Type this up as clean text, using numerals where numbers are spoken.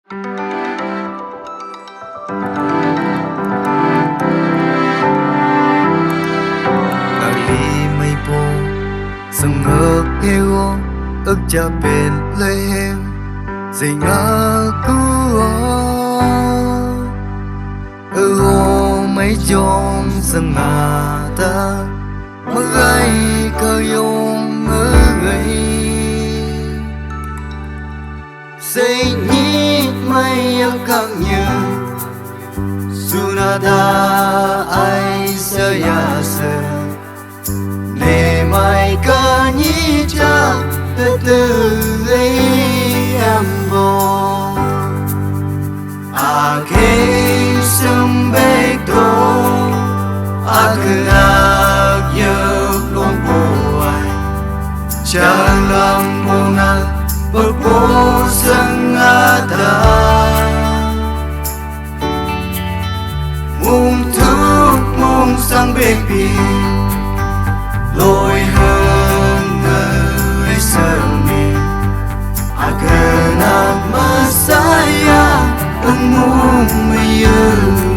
Ali may po sangak ewo ức cha bên lê hem dây ngã cua ô mấy chom sang ngà ta mà gai cơ yong người dây nhí mây các như sunada ai sẽ ya sẽ để mai cả nhí cha từ ấy em vô khi sum bê tô cứ nhớ luôn buồn chẳng làm buồn bực bội dâng ta mùng thức mùng sang bê bì lối hơn nơi sớm mi agar nak masaya mung mayu